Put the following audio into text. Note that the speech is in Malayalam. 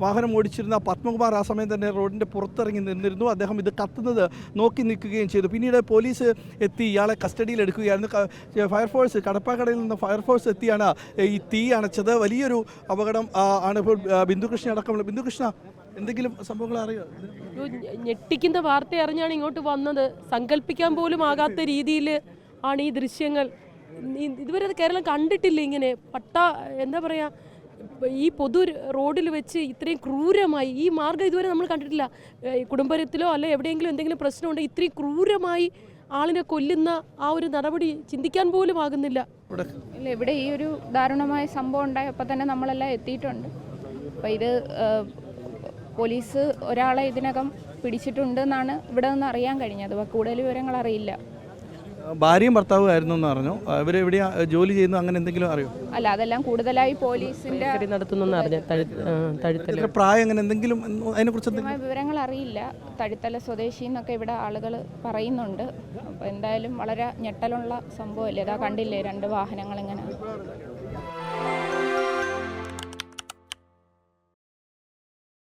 വാഹനം ഓടിച്ചിരുന്ന പത്മകുമാർ ആ സമയം തന്നെ റോഡിൻ്റെ പുറത്തിറങ്ങി നിന്നിരുന്നു. അദ്ദേഹം ഇത് കത്തുന്നത് നോക്കി നിൽക്കുകയും ചെയ്തു. പിന്നീട് പോലീസ് എത്തി ഇയാളെ കസ്റ്റഡിയിൽ എടുക്കുകയായിരുന്നു. ഫയർഫോഴ്സ് കടപ്പാക്കടയിൽ നിന്ന് ഫയർഫോഴ്സ് എത്തിയാണ് ഈ തീ അണച്ചത്. വലിയൊരു അപകടം ആണ് ഇപ്പോൾ ബിന്ദുകൃഷ്ണ അടക്കമുള്ള. ബിന്ദുകൃഷ്ണ, എന്തെങ്കിലും സംഭവങ്ങൾ അറിയോ? ഞെട്ടിക്കുന്ന വാർത്ത അറിഞ്ഞാണ് ഇങ്ങോട്ട് വന്നത്. സങ്കല്പിക്കാൻ പോലും ആകാത്ത രീതിയിൽ ആണ് ഈ ദൃശ്യങ്ങൾ. ഇതുവരെ കേരളം കണ്ടിട്ടില്ല ഇങ്ങനെ. എന്താ പറയുക, ഈ പൊതു റോഡിൽ വെച്ച് ഇത്രയും ക്രൂരമായി ഈ മാർഗ്ഗം ഇതുവരെ നമ്മൾ കണ്ടിട്ടില്ല. കുടുംബത്തിലോ അല്ലെ എവിടെയെങ്കിലും എന്തെങ്കിലും പ്രശ്നമുണ്ടെങ്കിൽ ഇത്രയും ക്രൂരമായി ആളിനെ കൊല്ലുന്ന ആ ഒരു നടപടി ചിന്തിക്കാൻ പോലും ആകുന്നില്ല. ഇവിടെ ഈ ഒരു ദാരുണമായ സംഭവം ഉണ്ടായപ്പോൾ തന്നെ നമ്മളെല്ലാം എത്തിയിട്ടുണ്ട്. അപ്പോൾ ഇത് പോലീസ് ഒരാളെ ഇതിനകം പിടിച്ചിട്ടുണ്ട് എന്നാണ് ഇവിടെ നിന്ന് അറിയാൻ കഴിഞ്ഞത്. കൂടുതൽ വിവരങ്ങൾ അറിയില്ല. ഭാര്യയും ഭർത്താവും ആയിരുന്നു എന്ന് പറഞ്ഞു. ഇവരെവിടെയാ ജോലി ചെയ്യുന്നു, അങ്ങനെ എന്തെങ്കിലും അറിയോ? അല്ല, അതെല്ലാം കൂടുതലായി പോലീസിന്റെ നടത്തുന്ന പ്രായം അങ്ങനെ എന്തെങ്കിലും അതിനെക്കുറിച്ച് വിവരങ്ങൾ അറിയില്ല. തഴുത്തല സ്വദേശി എന്നൊക്കെ ഇവിടെ ആളുകൾ പറയുന്നുണ്ട്. അപ്പോൾ എന്തായാലും വളരെ ഞെട്ടലുള്ള സംഭവമല്ലേ. ഇതാ കണ്ടില്ലേ, 2 വാഹനങ്ങൾ ഇങ്ങനെ